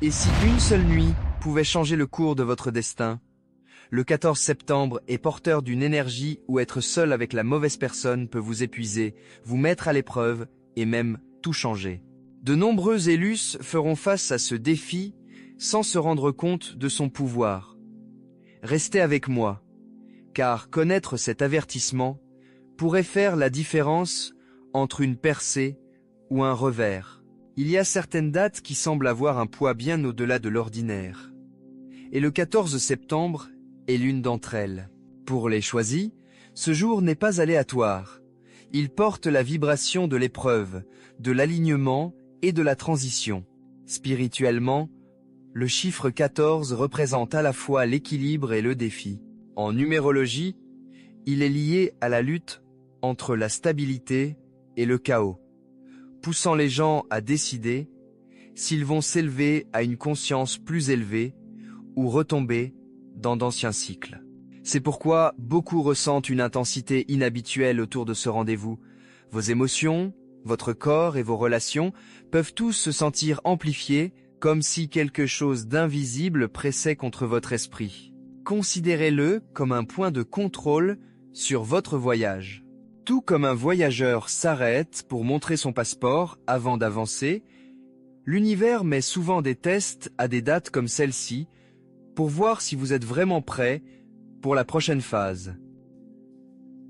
Et si une seule nuit pouvait changer le cours de votre destin? Le 14 septembre est porteur d'une énergie où être seul avec la mauvaise personne peut vous épuiser, vous mettre à l'épreuve et même tout changer. De nombreux élus feront face à ce défi sans se rendre compte de son pouvoir. Restez avec moi, car connaître cet avertissement pourrait faire la différence entre une percée ou un revers. Il y a certaines dates qui semblent avoir un poids bien au-delà de l'ordinaire. Et le 14 septembre est l'une d'entre elles. Pour les choisis, ce jour n'est pas aléatoire. Il porte la vibration de l'épreuve, de l'alignement et de la transition. Spirituellement, le chiffre 14 représente à la fois l'équilibre et le défi. En numérologie, il est lié à la lutte entre la stabilité et le chaos, poussant les gens à décider s'ils vont s'élever à une conscience plus élevée ou retomber dans d'anciens cycles. C'est pourquoi beaucoup ressentent une intensité inhabituelle autour de ce rendez-vous. Vos émotions, votre corps et vos relations peuvent tous se sentir amplifiés, comme si quelque chose d'invisible pressait contre votre esprit. Considérez-le comme un point de contrôle sur votre voyage. Tout comme un voyageur s'arrête pour montrer son passeport avant d'avancer, l'univers met souvent des tests à des dates comme celle-ci pour voir si vous êtes vraiment prêt pour la prochaine phase.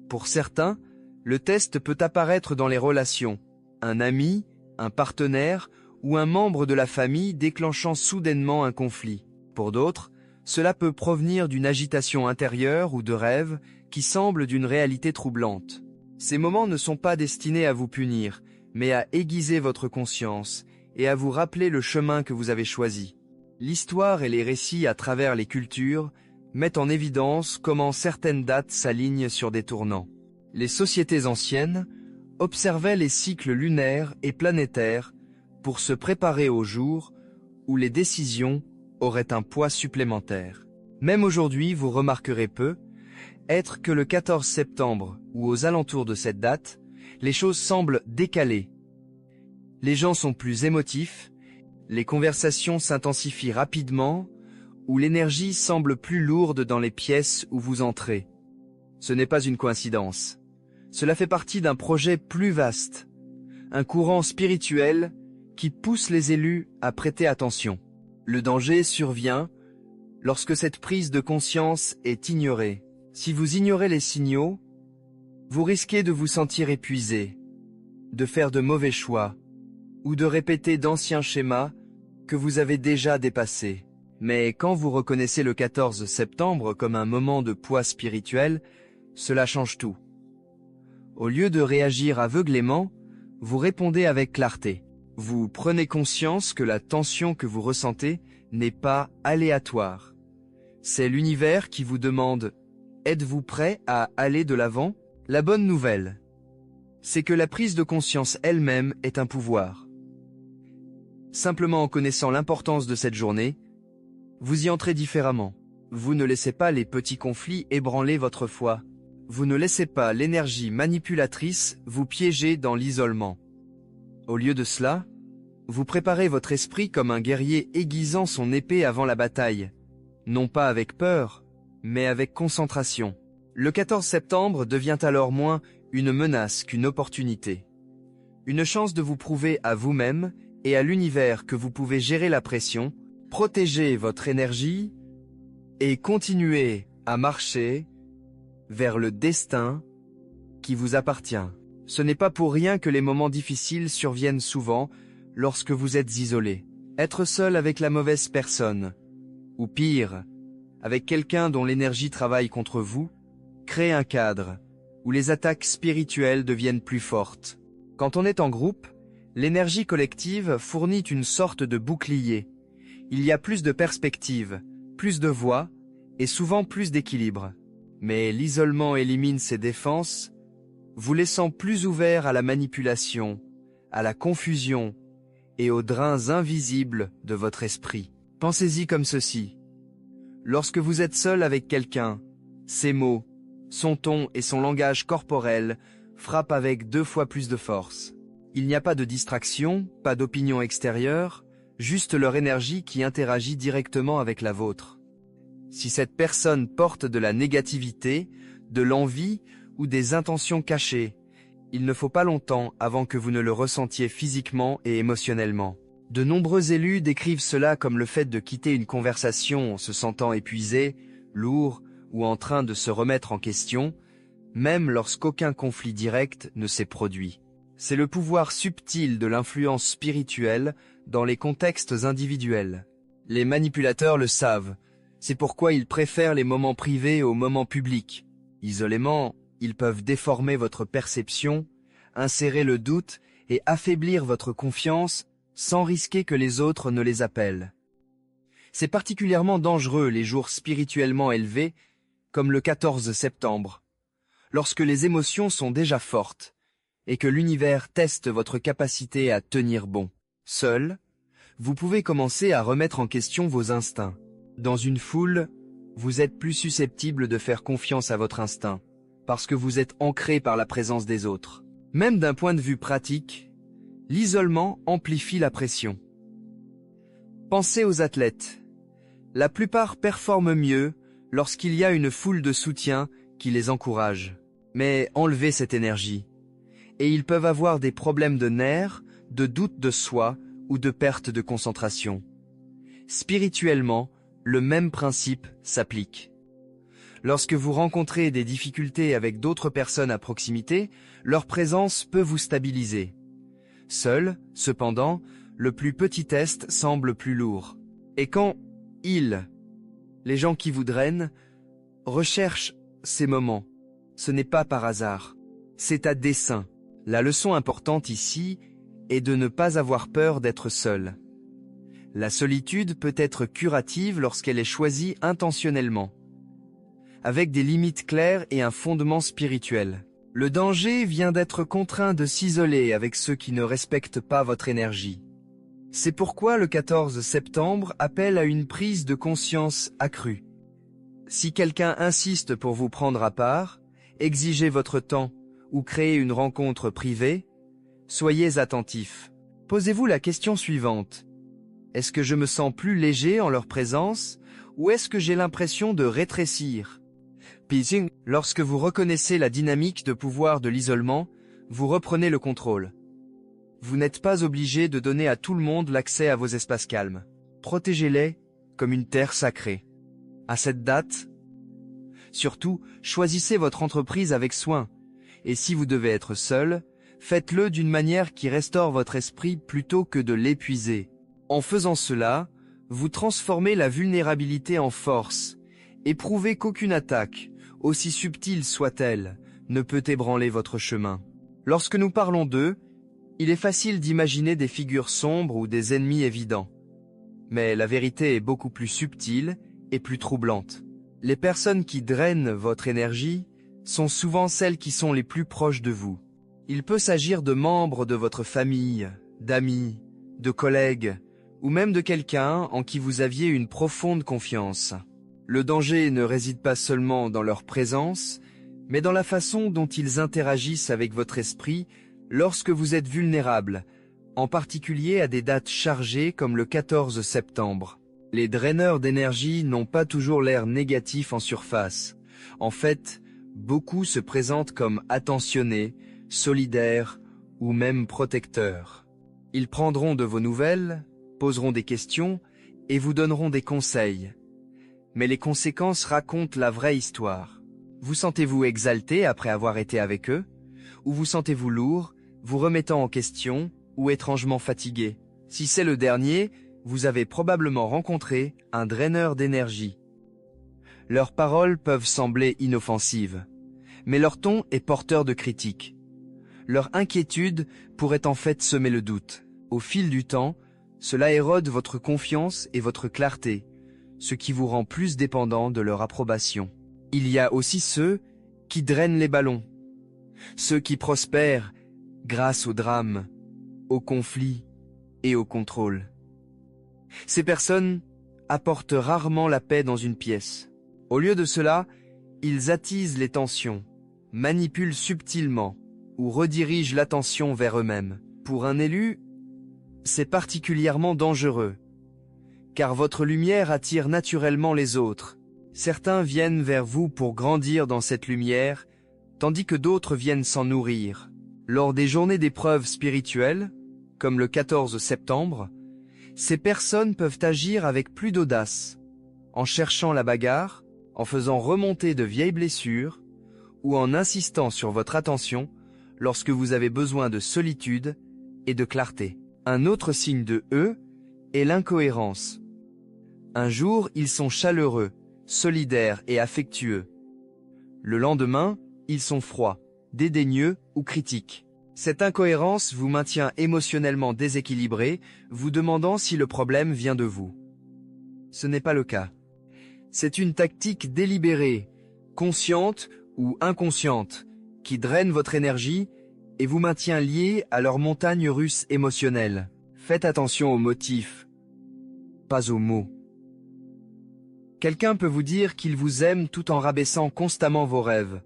Pour certains, le test peut apparaître dans les relations, un ami, un partenaire ou un membre de la famille déclenchant soudainement un conflit. Pour d'autres, cela peut provenir d'une agitation intérieure ou de rêves qui semblent d'une réalité troublante. Ces moments ne sont pas destinés à vous punir, mais à aiguiser votre conscience et à vous rappeler le chemin que vous avez choisi. L'histoire et les récits à travers les cultures mettent en évidence comment certaines dates s'alignent sur des tournants. Les sociétés anciennes observaient les cycles lunaires et planétaires pour se préparer au jour où les décisions auraient un poids supplémentaire. Même aujourd'hui, vous remarquerez peu être que le 14 septembre ou aux alentours de cette date, les choses semblent décalées. Les gens sont plus émotifs, les conversations s'intensifient rapidement ou l'énergie semble plus lourde dans les pièces où vous entrez. Ce n'est pas une coïncidence. Cela fait partie d'un projet plus vaste, un courant spirituel qui pousse les élus à prêter attention. Le danger survient lorsque cette prise de conscience est ignorée. Si vous ignorez les signaux, vous risquez de vous sentir épuisé, de faire de mauvais choix ou de répéter d'anciens schémas que vous avez déjà dépassés. Mais quand vous reconnaissez le 14 septembre comme un moment de poids spirituel, cela change tout. Au lieu de réagir aveuglément, vous répondez avec clarté. Vous prenez conscience que la tension que vous ressentez n'est pas aléatoire. C'est l'univers qui vous demande « Êtes-vous prêt à aller de l'avant ?» La bonne nouvelle, c'est que la prise de conscience elle-même est un pouvoir. Simplement en connaissant l'importance de cette journée, vous y entrez différemment. Vous ne laissez pas les petits conflits ébranler votre foi. Vous ne laissez pas l'énergie manipulatrice vous piéger dans l'isolement. Au lieu de cela, vous préparez votre esprit comme un guerrier aiguisant son épée avant la bataille, non pas avec peur, mais avec concentration. Le 14 septembre devient alors moins une menace qu'une opportunité. Une chance de vous prouver à vous-même et à l'univers que vous pouvez gérer la pression, protéger votre énergie et continuer à marcher vers le destin qui vous appartient. Ce n'est pas pour rien que les moments difficiles surviennent souvent lorsque vous êtes isolé. Être seul avec la mauvaise personne, ou pire, avec quelqu'un dont l'énergie travaille contre vous, crée un cadre où les attaques spirituelles deviennent plus fortes. Quand on est en groupe, l'énergie collective fournit une sorte de bouclier. Il y a plus de perspectives, plus de voix et souvent plus d'équilibre. Mais l'isolement élimine ces défenses, vous laissant plus ouvert à la manipulation, à la confusion et aux drains invisibles de votre esprit. Pensez-y comme ceci. Lorsque vous êtes seul avec quelqu'un, ses mots, son ton et son langage corporel frappent avec 2 fois plus de force. Il n'y a pas de distraction, pas d'opinion extérieure, juste leur énergie qui interagit directement avec la vôtre. Si cette personne porte de la négativité, de l'envie ou des intentions cachées, il ne faut pas longtemps avant que vous ne le ressentiez physiquement et émotionnellement. De nombreux élus décrivent cela comme le fait de quitter une conversation en se sentant épuisé, lourd ou en train de se remettre en question, même lorsqu'aucun conflit direct ne s'est produit. C'est le pouvoir subtil de l'influence spirituelle dans les contextes individuels. Les manipulateurs le savent, c'est pourquoi ils préfèrent les moments privés aux moments publics. Isolément, ils peuvent déformer votre perception, insérer le doute et affaiblir votre confiance sans risquer que les autres ne les appellent. C'est particulièrement dangereux les jours spirituellement élevés, comme le 14 septembre, lorsque les émotions sont déjà fortes et que l'univers teste votre capacité à tenir bon. Seul, vous pouvez commencer à remettre en question vos instincts. Dans une foule, vous êtes plus susceptible de faire confiance à votre instinct, parce que vous êtes ancré par la présence des autres. Même d'un point de vue pratique, l'isolement amplifie la pression. Pensez aux athlètes. La plupart performent mieux lorsqu'il y a une foule de soutien qui les encourage. Mais enlevez cette énergie, et ils peuvent avoir des problèmes de nerfs, de doute de soi ou de perte de concentration. Spirituellement, le même principe s'applique. Lorsque vous rencontrez des difficultés avec d'autres personnes à proximité, leur présence peut vous stabiliser. Seul, cependant, le plus petit test semble plus lourd. Et quand les gens qui vous drainent, recherchent ces moments, ce n'est pas par hasard, c'est à dessein. La leçon importante ici est de ne pas avoir peur d'être seul. La solitude peut être curative lorsqu'elle est choisie intentionnellement, avec des limites claires et un fondement spirituel. Le danger vient d'être contraint de s'isoler avec ceux qui ne respectent pas votre énergie. C'est pourquoi le 14 septembre appelle à une prise de conscience accrue. Si quelqu'un insiste pour vous prendre à part, exigez votre temps ou créez une rencontre privée, soyez attentif. Posez-vous la question suivante. Est-ce que je me sens plus léger en leur présence ou est-ce que j'ai l'impression de rétrécir? Lorsque vous reconnaissez la dynamique de pouvoir de l'isolement, vous reprenez le contrôle. Vous n'êtes pas obligé de donner à tout le monde l'accès à vos espaces calmes. Protégez-les comme une terre sacrée. À cette date, surtout, choisissez votre entreprise avec soin. Et si vous devez être seul, faites-le d'une manière qui restaure votre esprit plutôt que de l'épuiser. En faisant cela, vous transformez la vulnérabilité en force et prouvez qu'aucune attaque, aussi subtile soit-elle, ne peut ébranler votre chemin. Lorsque nous parlons d'eux, il est facile d'imaginer des figures sombres ou des ennemis évidents. Mais la vérité est beaucoup plus subtile et plus troublante. Les personnes qui drainent votre énergie sont souvent celles qui sont les plus proches de vous. Il peut s'agir de membres de votre famille, d'amis, de collègues, ou même de quelqu'un en qui vous aviez une profonde confiance. Le danger ne réside pas seulement dans leur présence, mais dans la façon dont ils interagissent avec votre esprit lorsque vous êtes vulnérable, en particulier à des dates chargées comme le 14 septembre. Les draineurs d'énergie n'ont pas toujours l'air négatif en surface. En fait, beaucoup se présentent comme attentionnés, solidaires ou même protecteurs. Ils prendront de vos nouvelles, poseront des questions et vous donneront des conseils. Mais les conséquences racontent la vraie histoire. Vous sentez-vous exalté après avoir été avec eux? Ou vous sentez-vous lourd, vous remettant en question ou étrangement fatigué? Si c'est le dernier, vous avez probablement rencontré un draineur d'énergie. Leurs paroles peuvent sembler inoffensives, mais leur ton est porteur de critiques. Leur inquiétude pourrait en fait semer le doute. Au fil du temps, cela érode votre confiance et votre clarté, ce qui vous rend plus dépendant de leur approbation. Il y a aussi ceux qui drainent les ballons, ceux qui prospèrent grâce au drame, au conflit et au contrôle. Ces personnes apportent rarement la paix dans une pièce. Au lieu de cela, ils attisent les tensions, manipulent subtilement ou redirigent l'attention vers eux-mêmes. Pour un élu, c'est particulièrement dangereux, car votre lumière attire naturellement les autres. Certains viennent vers vous pour grandir dans cette lumière, tandis que d'autres viennent s'en nourrir. Lors des journées d'épreuves spirituelles, comme le 14 septembre, ces personnes peuvent agir avec plus d'audace, en cherchant la bagarre, en faisant remonter de vieilles blessures, ou en insistant sur votre attention lorsque vous avez besoin de solitude et de clarté. Un autre signe de eux est l'incohérence. Un jour, ils sont chaleureux, solidaires et affectueux. Le lendemain, ils sont froids, dédaigneux ou critiques. Cette incohérence vous maintient émotionnellement déséquilibré, vous demandant si le problème vient de vous. Ce n'est pas le cas. C'est une tactique délibérée, consciente ou inconsciente, qui draine votre énergie et vous maintient lié à leur montagne russe émotionnelle. Faites attention aux motifs, pas aux mots. Quelqu'un peut vous dire qu'il vous aime tout en rabaissant constamment vos rêves.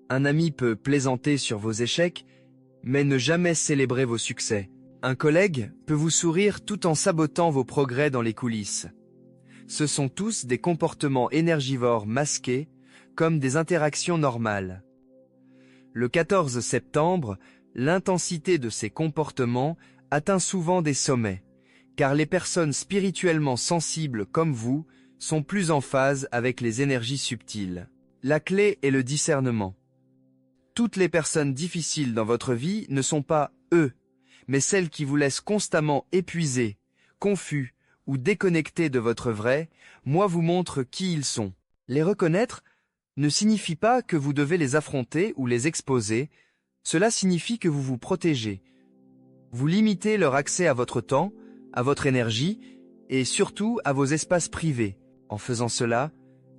Un ami peut plaisanter sur vos échecs, mais ne jamais célébrer vos succès. Un collègue peut vous sourire tout en sabotant vos progrès dans les coulisses. Ce sont tous des comportements énergivores masqués, comme des interactions normales. Le 14 septembre, l'intensité de ces comportements atteint souvent des sommets, car les personnes spirituellement sensibles comme vous sont plus en phase avec les énergies subtiles. La clé est le discernement. Toutes les personnes difficiles dans votre vie ne sont pas eux, mais celles qui vous laissent constamment épuisés, confus ou déconnectés de votre vrai, moi vous montre qui ils sont. Les reconnaître ne signifie pas que vous devez les affronter ou les exposer, cela signifie que vous vous protégez. Vous limitez leur accès à votre temps, à votre énergie et surtout à vos espaces privés. En faisant cela,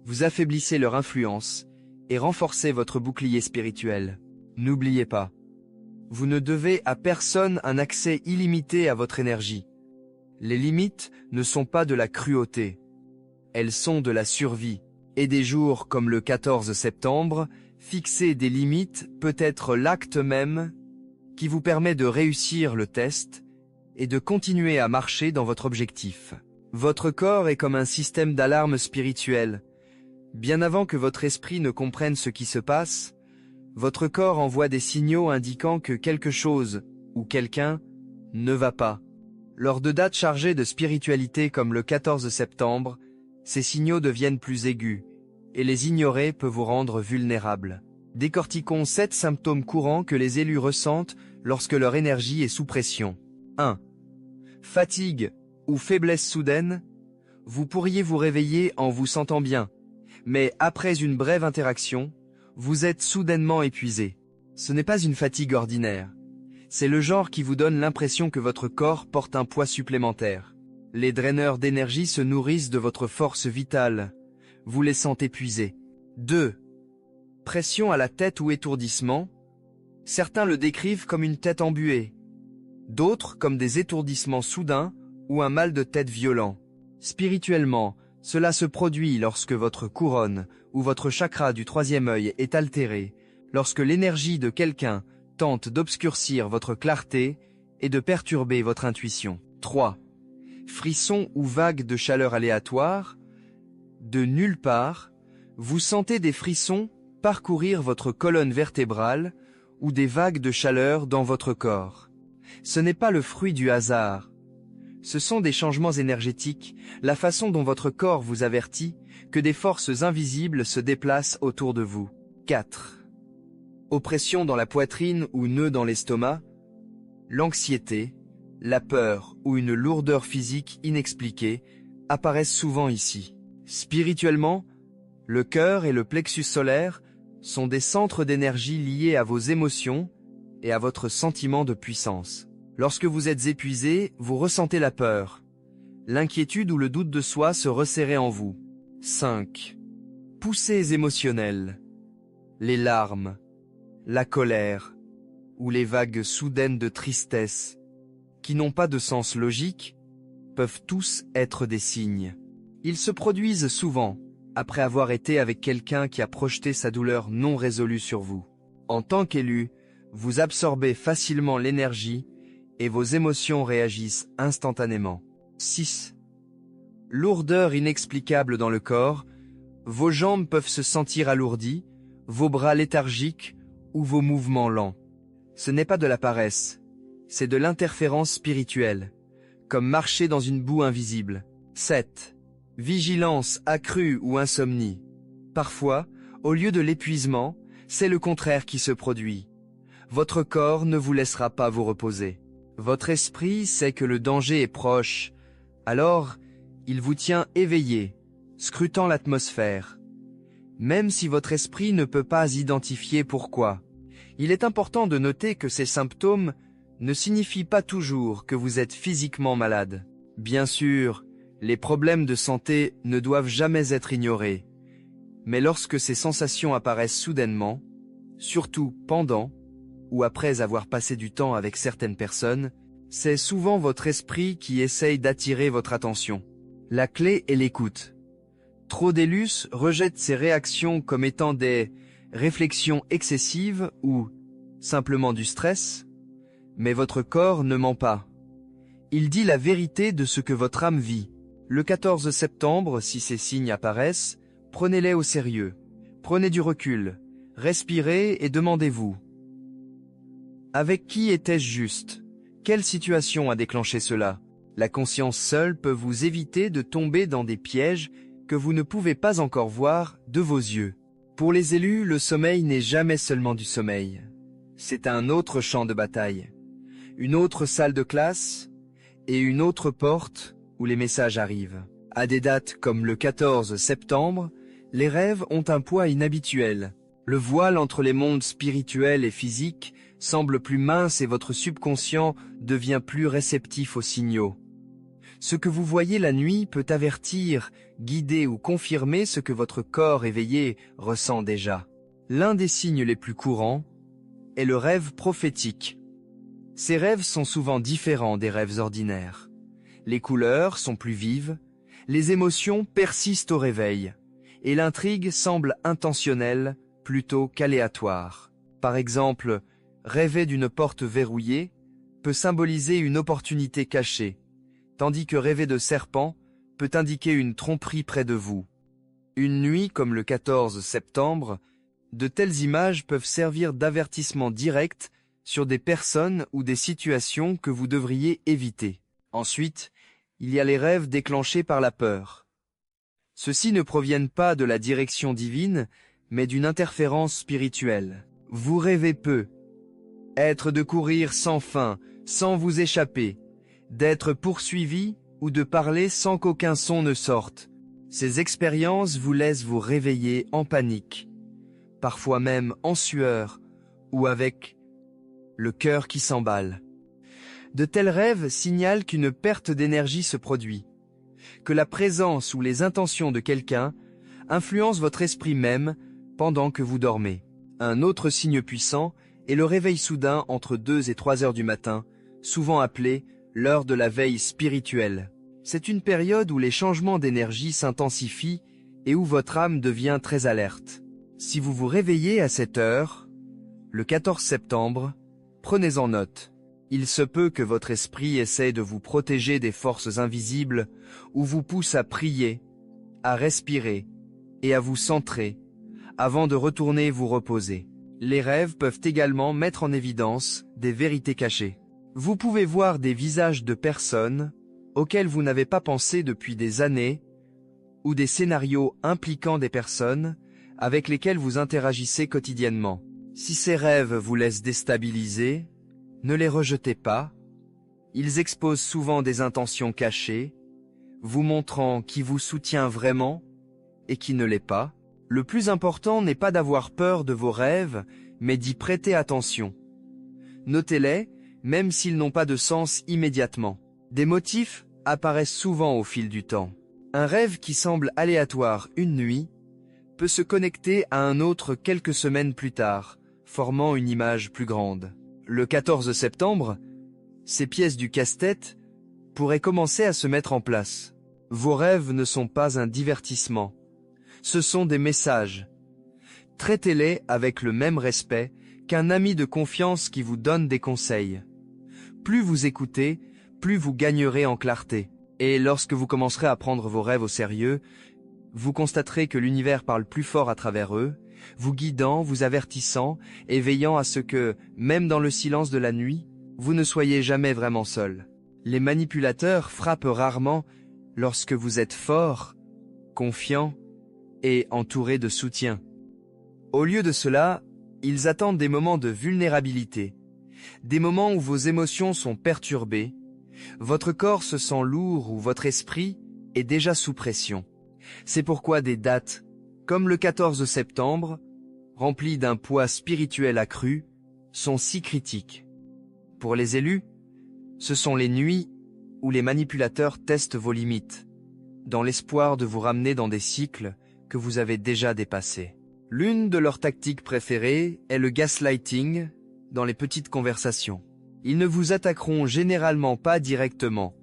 vous affaiblissez leur influence et renforcez votre bouclier spirituel. N'oubliez pas, vous ne devez à personne un accès illimité à votre énergie. Les limites ne sont pas de la cruauté, elles sont de la survie. Et des jours comme le 14 septembre, fixer des limites peut être l'acte même qui vous permet de réussir le test et de continuer à marcher dans votre objectif. Votre corps est comme un système d'alarme spirituel. Bien avant que votre esprit ne comprenne ce qui se passe, votre corps envoie des signaux indiquant que quelque chose ou quelqu'un ne va pas. Lors de dates chargées de spiritualité comme le 14 septembre, ces signaux deviennent plus aigus, et les ignorer peut vous rendre vulnérable. Décortiquons 7 symptômes courants que les élus ressentent lorsque leur énergie est sous pression. 1. Fatigue ou faiblesse soudaine. Vous pourriez vous réveiller en vous sentant bien, mais après une brève interaction, vous êtes soudainement épuisé. Ce n'est pas une fatigue ordinaire. C'est le genre qui vous donne l'impression que votre corps porte un poids supplémentaire. Les draineurs d'énergie se nourrissent de votre force vitale, vous laissant épuisé. 2. Pression à la tête ou étourdissement. Certains le décrivent comme une tête embuée, d'autres comme des étourdissements soudains ou un mal de tête violent. Spirituellement, cela se produit lorsque votre couronne ou votre chakra du troisième œil est altéré, lorsque l'énergie de quelqu'un tente d'obscurcir votre clarté et de perturber votre intuition. 3. Frissons ou vagues de chaleur aléatoires. De nulle part, vous sentez des frissons parcourir votre colonne vertébrale ou des vagues de chaleur dans votre corps. Ce n'est pas le fruit du hasard. Ce sont des changements énergétiques, la façon dont votre corps vous avertit que des forces invisibles se déplacent autour de vous. 4. Oppression dans la poitrine ou nœud dans l'estomac. L'anxiété, la peur ou une lourdeur physique inexpliquée apparaissent souvent ici. Spirituellement, le cœur et le plexus solaire sont des centres d'énergie liés à vos émotions et à votre sentiment de puissance. Lorsque vous êtes épuisé, vous ressentez la peur, l'inquiétude ou le doute de soi se resserrer en vous. 5. Poussées émotionnelles. Les larmes, la colère ou les vagues soudaines de tristesse, qui n'ont pas de sens logique, peuvent tous être des signes. Ils se produisent souvent après avoir été avec quelqu'un qui a projeté sa douleur non résolue sur vous. En tant qu'élu, vous absorbez facilement l'énergie et vos émotions réagissent instantanément. 6. Lourdeur inexplicable dans le corps. Vos jambes peuvent se sentir alourdies, vos bras léthargiques ou vos mouvements lents. Ce n'est pas de la paresse, c'est de l'interférence spirituelle, comme marcher dans une boue invisible. 7. Vigilance accrue ou insomnie. Parfois, au lieu de l'épuisement, c'est le contraire qui se produit. Votre corps ne vous laissera pas vous reposer. Votre esprit sait que le danger est proche, alors il vous tient éveillé, scrutant l'atmosphère. Même si votre esprit ne peut pas identifier pourquoi, il est important de noter que ces symptômes ne signifient pas toujours que vous êtes physiquement malade. Bien sûr, les problèmes de santé ne doivent jamais être ignorés, mais lorsque ces sensations apparaissent soudainement, surtout pendant ou après avoir passé du temps avec certaines personnes, c'est souvent votre esprit qui essaye d'attirer votre attention. La clé est l'écoute. Trop d'élus rejettent ces réactions comme étant des réflexions excessives ou simplement du stress, mais votre corps ne ment pas. Il dit la vérité de ce que votre âme vit. Le 14 septembre, si ces signes apparaissent, prenez-les au sérieux. Prenez du recul, respirez et demandez-vous: avec qui était-je juste? Quelle situation a déclenché cela? La conscience seule peut vous éviter de tomber dans des pièges que vous ne pouvez pas encore voir de vos yeux. Pour les élus, le sommeil n'est jamais seulement du sommeil. C'est un autre champ de bataille, une autre salle de classe et une autre porte où les messages arrivent. À des dates comme le 14 septembre, les rêves ont un poids inhabituel. Le voile entre les mondes spirituels et physiques semble plus mince et votre subconscient devient plus réceptif aux signaux. Ce que vous voyez la nuit peut avertir, guider ou confirmer ce que votre corps éveillé ressent déjà. L'un des signes les plus courants est le rêve prophétique. Ces rêves sont souvent différents des rêves ordinaires. Les couleurs sont plus vives, les émotions persistent au réveil, et l'intrigue semble intentionnelle plutôt qu'aléatoire. Par exemple, rêver d'une porte verrouillée peut symboliser une opportunité cachée, tandis que rêver de serpent peut indiquer une tromperie près de vous. Une nuit comme le 14 septembre, de telles images peuvent servir d'avertissement direct sur des personnes ou des situations que vous devriez éviter. Ensuite, il y a les rêves déclenchés par la peur. Ceux-ci ne proviennent pas de la direction divine, mais d'une interférence spirituelle. Vous rêvez peu, être de courir sans fin, sans vous échapper, d'être poursuivi ou de parler sans qu'aucun son ne sorte. Ces expériences vous laissent vous réveiller en panique, parfois même en sueur ou avec le cœur qui s'emballe. De tels rêves signalent qu'une perte d'énergie se produit, que la présence ou les intentions de quelqu'un influencent votre esprit même pendant que vous dormez. Un autre signe puissant est le réveil soudain entre 2 et 3 heures du matin, souvent appelé l'heure de la veille spirituelle. C'est une période où les changements d'énergie s'intensifient et où votre âme devient très alerte. Si vous vous réveillez à cette heure, le 14 septembre, prenez-en note. Il se peut que votre esprit essaie de vous protéger des forces invisibles ou vous pousse à prier, à respirer et à vous centrer avant de retourner vous reposer. Les rêves peuvent également mettre en évidence des vérités cachées. Vous pouvez voir des visages de personnes auxquelles vous n'avez pas pensé depuis des années ou des scénarios impliquant des personnes avec lesquelles vous interagissez quotidiennement. Si ces rêves vous laissent déstabiliser, ne les rejetez pas. Ils exposent souvent des intentions cachées, vous montrant qui vous soutient vraiment et qui ne l'est pas. Le plus important n'est pas d'avoir peur de vos rêves, mais d'y prêter attention. Notez-les, même s'ils n'ont pas de sens immédiatement. Des motifs apparaissent souvent au fil du temps. Un rêve qui semble aléatoire une nuit peut se connecter à un autre quelques semaines plus tard, formant une image plus grande. Le 14 septembre, ces pièces du casse-tête pourraient commencer à se mettre en place. Vos rêves ne sont pas un divertissement. Ce sont des messages. Traitez-les avec le même respect qu'un ami de confiance qui vous donne des conseils. Plus vous écoutez, plus vous gagnerez en clarté. Et lorsque vous commencerez à prendre vos rêves au sérieux, vous constaterez que l'univers parle plus fort à travers eux, vous guidant, vous avertissant et veillant à ce que, même dans le silence de la nuit, vous ne soyez jamais vraiment seul. Les manipulateurs frappent rarement lorsque vous êtes fort, confiant et entouré de soutien. Au lieu de cela, ils attendent des moments de vulnérabilité, des moments où vos émotions sont perturbées, votre corps se sent lourd ou votre esprit est déjà sous pression. C'est pourquoi des dates, comme le 14 septembre, remplies d'un poids spirituel accru, sont si critiques. Pour les élus, ce sont les nuits où les manipulateurs testent vos limites, dans l'espoir de vous ramener dans des cycles que vous avez déjà dépassés. L'une de leurs tactiques préférées est le gaslighting dans les petites conversations. Ils ne vous attaqueront généralement pas directement.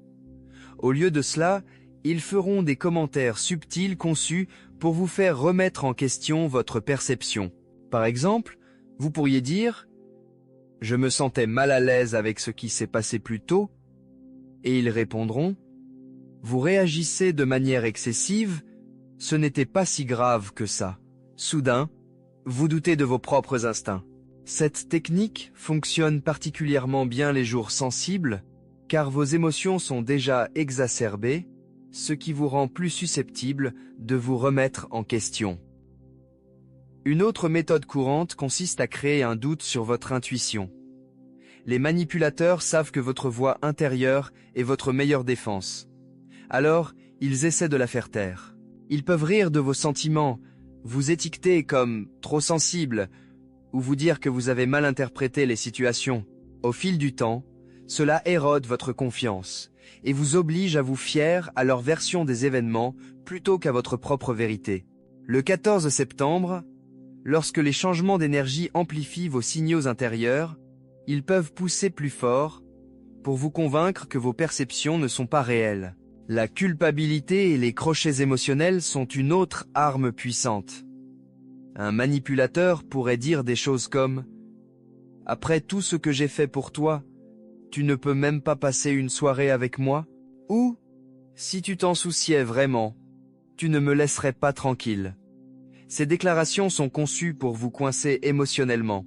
Au lieu de cela, ils feront des commentaires subtils conçus pour vous faire remettre en question votre perception. Par exemple, vous pourriez dire « Je me sentais mal à l'aise avec ce qui s'est passé plus tôt » et ils répondront « Vous réagissez de manière excessive, ce n'était pas si grave que ça. » Soudain, vous doutez de vos propres instincts. Cette technique fonctionne particulièrement bien les jours sensibles, car vos émotions sont déjà exacerbées, ce qui vous rend plus susceptible de vous remettre en question. Une autre méthode courante consiste à créer un doute sur votre intuition. Les manipulateurs savent que votre voix intérieure est votre meilleure défense. Alors, ils essaient de la faire taire. Ils peuvent rire de vos sentiments, vous étiqueter comme trop sensible, ou vous dire que vous avez mal interprété les situations. Au fil du temps, cela érode votre confiance et vous oblige à vous fier à leur version des événements plutôt qu'à votre propre vérité. Le 14 septembre, lorsque les changements d'énergie amplifient vos signaux intérieurs, ils peuvent pousser plus fort pour vous convaincre que vos perceptions ne sont pas réelles. La culpabilité et les crochets émotionnels sont une autre arme puissante. Un manipulateur pourrait dire des choses comme « Après tout ce que j'ai fait pour toi, tu ne peux même pas passer une soirée avec moi ?» ou « Si tu t'en souciais vraiment, tu ne me laisserais pas tranquille. » Ces déclarations sont conçues pour vous coincer émotionnellement,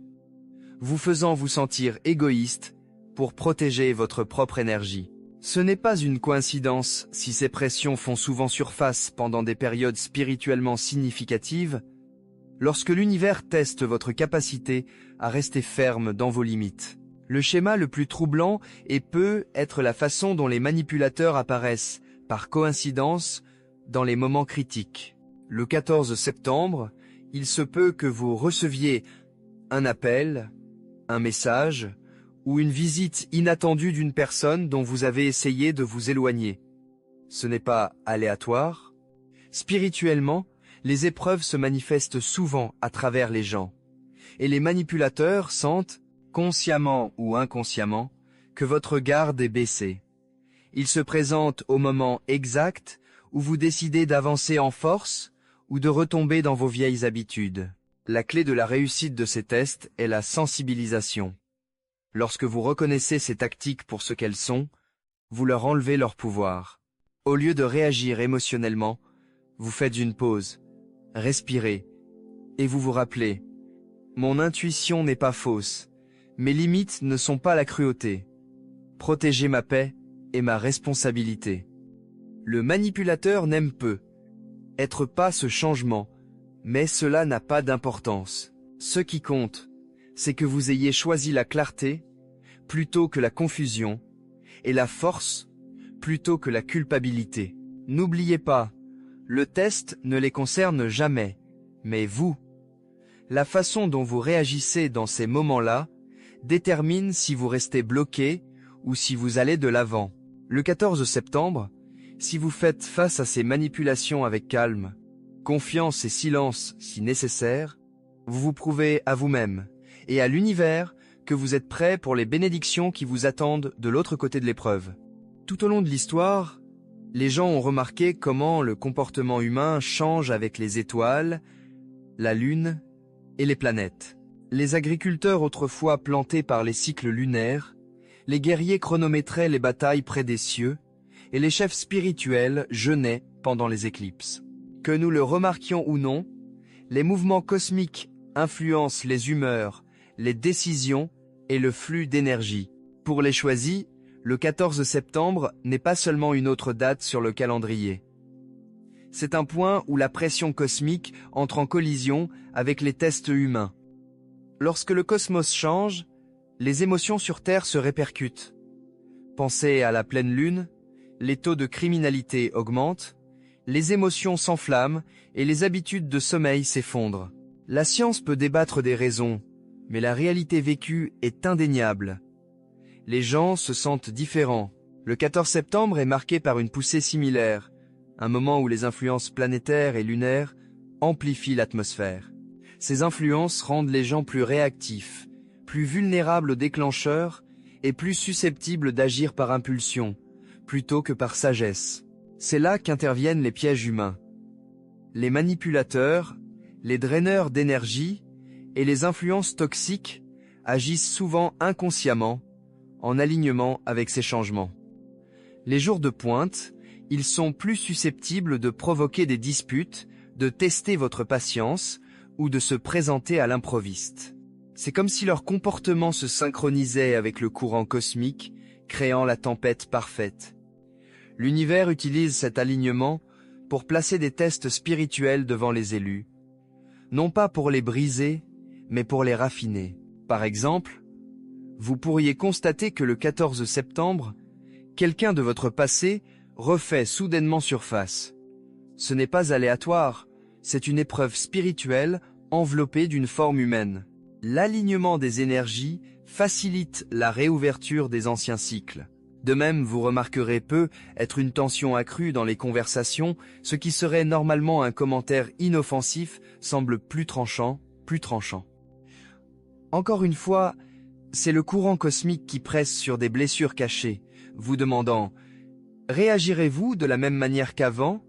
vous faisant vous sentir égoïste pour protéger votre propre énergie. Ce n'est pas une coïncidence si ces pressions font souvent surface pendant des périodes spirituellement significatives, lorsque l'univers teste votre capacité à rester ferme dans vos limites. Le schéma le plus troublant peut être la façon dont les manipulateurs apparaissent, par coïncidence, dans les moments critiques. Le 14 septembre, il se peut que vous receviez un appel, un message ou une visite inattendue d'une personne dont vous avez essayé de vous éloigner. Ce n'est pas aléatoire. Spirituellement, les épreuves se manifestent souvent à travers les gens, et les manipulateurs sentent, consciemment ou inconsciemment, que votre garde est baissée. Ils se présentent au moment exact où vous décidez d'avancer en force ou de retomber dans vos vieilles habitudes. La clé de la réussite de ces tests est la sensibilisation. Lorsque vous reconnaissez ces tactiques pour ce qu'elles sont, vous leur enlevez leur pouvoir. Au lieu de réagir émotionnellement, vous faites une pause, respirez, et vous vous rappelez « Mon intuition n'est pas fausse, mes limites ne sont pas la cruauté. Protéger ma paix est ma responsabilité. » Le manipulateur n'aime peu être pas ce changement, mais cela n'a pas d'importance. Ce qui compte, c'est que vous ayez choisi la clarté plutôt que la confusion et la force plutôt que la culpabilité. N'oubliez pas, le test ne les concerne jamais, mais vous. La façon dont vous réagissez dans ces moments-là détermine si vous restez bloqué ou si vous allez de l'avant. Le 14 septembre, si vous faites face à ces manipulations avec calme, confiance et silence si nécessaire, vous vous prouvez à vous-même et à l'univers que vous êtes prêt pour les bénédictions qui vous attendent de l'autre côté de l'épreuve. Tout au long de l'histoire, les gens ont remarqué comment le comportement humain change avec les étoiles, la lune et les planètes. Les agriculteurs autrefois plantés par les cycles lunaires, Les guerriers chronométraient les batailles près des cieux, et les chefs spirituels jeûnaient pendant les éclipses. Que nous le remarquions ou non, les mouvements cosmiques influencent les humeurs, les décisions et le flux d'énergie. Pour les choisis, le 14 septembre n'est pas seulement une autre date sur le calendrier. C'est un point où la pression cosmique entre en collision avec les tests humains. Lorsque le cosmos change, les émotions sur Terre se répercutent. Pensez à la pleine lune, les taux de criminalité augmentent, les émotions s'enflamment et les habitudes de sommeil s'effondrent. La science peut débattre des raisons, mais la réalité vécue est indéniable. Les gens se sentent différents. Le 14 septembre est marqué par une poussée similaire, un moment où les influences planétaires et lunaires amplifient l'atmosphère. Ces influences rendent les gens plus réactifs, plus vulnérables aux déclencheurs et plus susceptibles d'agir par impulsion, plutôt que par sagesse. C'est là qu'interviennent les pièges humains. Les manipulateurs, les draineurs d'énergie et les influences toxiques agissent souvent inconsciemment, en alignement avec ces changements. Les jours de pointe, ils sont plus susceptibles de provoquer des disputes, de tester votre patience ou de se présenter à l'improviste. C'est comme si leur comportement se synchronisait avec le courant cosmique, créant la tempête parfaite. L'univers utilise cet alignement pour placer des tests spirituels devant les élus, non pas pour les briser, mais pour les raffiner. Par exemple, vous pourriez constater que le 14 septembre, quelqu'un de votre passé refait soudainement surface. Ce n'est pas aléatoire, c'est une épreuve spirituelle enveloppée d'une forme humaine. L'alignement des énergies facilite la réouverture des anciens cycles. De même, vous remarquerez peu être une tension accrue dans les conversations, ce qui serait normalement un commentaire inoffensif semble plus tranchant. Encore une fois, c'est le courant cosmique qui presse sur des blessures cachées, vous demandant « Réagirez-vous de la même manière qu'avant ?»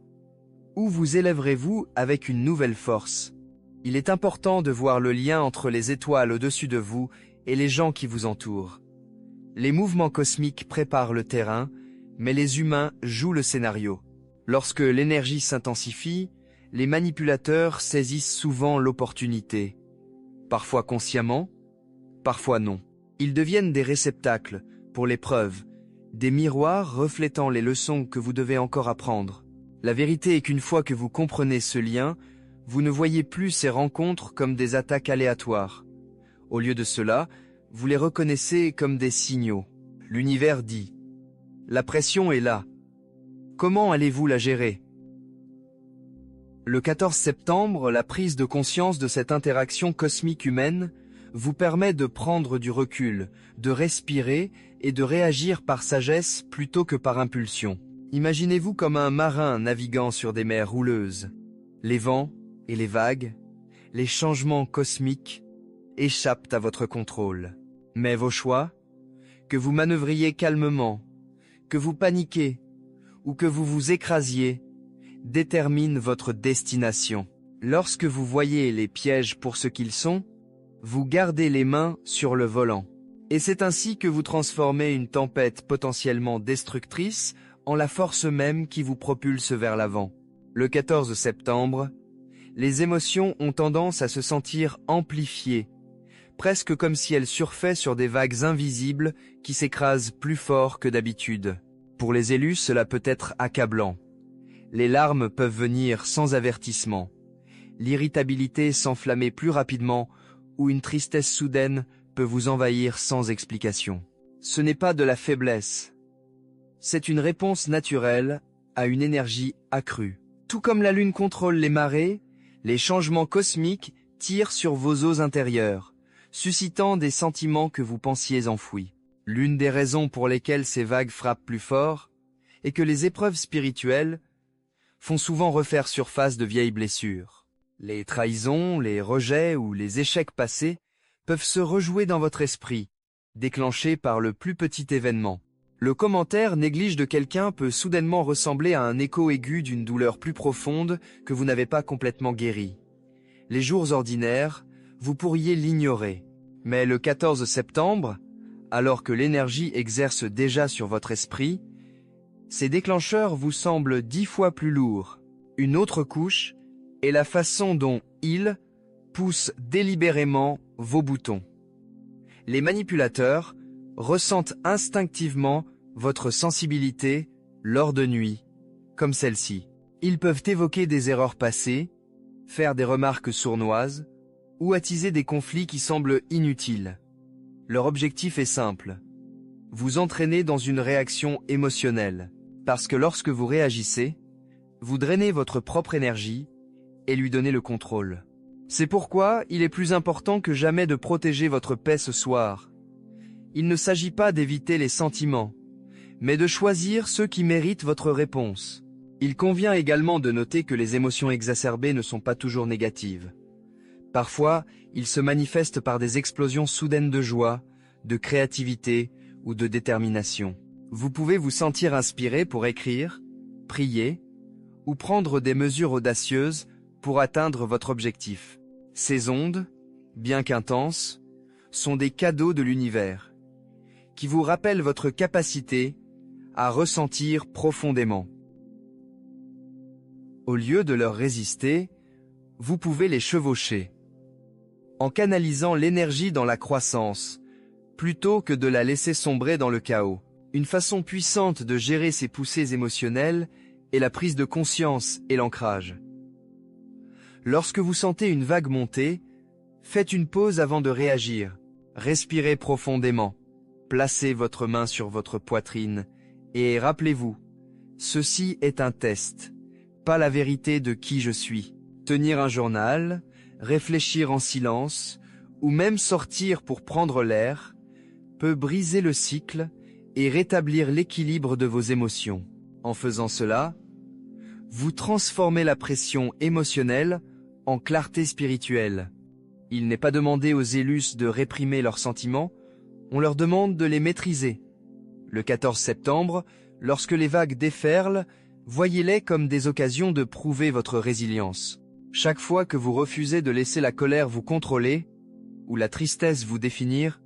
ou vous élèverez-vous avec une nouvelle force? Il est important de voir le lien entre les étoiles au-dessus de vous et les gens qui vous entourent. Les mouvements cosmiques préparent le terrain, mais les humains jouent le scénario. Lorsque l'énergie s'intensifie, les manipulateurs saisissent souvent l'opportunité, parfois consciemment, parfois non. Ils deviennent des réceptacles pour les preuves, des miroirs reflétant les leçons que vous devez encore apprendre. La vérité est qu'une fois que vous comprenez ce lien, vous ne voyez plus ces rencontres comme des attaques aléatoires. Au lieu de cela, vous les reconnaissez comme des signaux. L'univers dit « La pression est là. Comment allez-vous la gérer ?» Le 14 septembre, la prise de conscience de cette interaction cosmique humaine vous permet de prendre du recul, de respirer et de réagir par sagesse plutôt que par impulsion. Imaginez-vous comme un marin naviguant sur des mers houleuses. Les vents et les vagues, les changements cosmiques échappent à votre contrôle. Mais vos choix, que vous manœuvriez calmement, que vous paniquiez ou que vous vous écrasiez, déterminent votre destination. Lorsque vous voyez les pièges pour ce qu'ils sont, vous gardez les mains sur le volant. Et c'est ainsi que vous transformez une tempête potentiellement destructrice en la force même qui vous propulse vers l'avant. Le 14 septembre, les émotions ont tendance à se sentir amplifiées, presque comme si elles surfaient sur des vagues invisibles qui s'écrasent plus fort que d'habitude. Pour les élus, cela peut être accablant. Les larmes peuvent venir sans avertissement, l'irritabilité s'enflammer plus rapidement ou une tristesse soudaine peut vous envahir sans explication. Ce n'est pas de la faiblesse. C'est une réponse naturelle à une énergie accrue. Tout comme la Lune contrôle les marées, les changements cosmiques tirent sur vos eaux intérieures, suscitant des sentiments que vous pensiez enfouis. L'une des raisons pour lesquelles ces vagues frappent plus fort est que les épreuves spirituelles font souvent refaire surface de vieilles blessures. Les trahisons, les rejets ou les échecs passés peuvent se rejouer dans votre esprit, déclenchés par le plus petit événement. Le commentaire néglige de quelqu'un peut soudainement ressembler à un écho aigu d'une douleur plus profonde que vous n'avez pas complètement guérie. Les jours ordinaires, vous pourriez l'ignorer. Mais le 14 septembre, alors que l'énergie exerce déjà sur votre esprit, ces déclencheurs vous semblent 10 fois plus lourds. Une autre couche est la façon dont ils poussent délibérément vos boutons. Les manipulateurs ressentent instinctivement votre sensibilité lors de nuits, comme celle-ci. Ils peuvent évoquer des erreurs passées, faire des remarques sournoises, ou attiser des conflits qui semblent inutiles. Leur objectif est simple: vous entraîner dans une réaction émotionnelle, parce que lorsque vous réagissez, vous drainez votre propre énergie et lui donnez le contrôle. C'est pourquoi il est plus important que jamais de protéger votre paix ce soir. Il ne s'agit pas d'éviter les sentiments, mais de choisir ceux qui méritent votre réponse. Il convient également de noter que les émotions exacerbées ne sont pas toujours négatives. Parfois, ils se manifestent par des explosions soudaines de joie, de créativité ou de détermination. Vous pouvez vous sentir inspiré pour écrire, prier ou prendre des mesures audacieuses pour atteindre votre objectif. Ces ondes, bien qu'intenses, sont des cadeaux de l'univers, qui vous rappellent votre capacité à ressentir profondément. Au lieu de leur résister, vous pouvez les chevaucher, en canalisant l'énergie dans la croissance, plutôt que de la laisser sombrer dans le chaos. Une façon puissante de gérer ces poussées émotionnelles est la prise de conscience et l'ancrage. Lorsque vous sentez une vague monter, faites une pause avant de réagir. Respirez profondément. Placez votre main sur votre poitrine et rappelez-vous, ceci est un test, pas la vérité de qui je suis. Tenir un journal, réfléchir en silence ou même sortir pour prendre l'air peut briser le cycle et rétablir l'équilibre de vos émotions. En faisant cela, vous transformez la pression émotionnelle en clarté spirituelle. Il n'est pas demandé aux élus de réprimer leurs sentiments, on leur demande de les maîtriser. Le 14 septembre, lorsque les vagues déferlent, voyez-les comme des occasions de prouver votre résilience. Chaque fois que vous refusez de laisser la colère vous contrôler, ou la tristesse vous définir,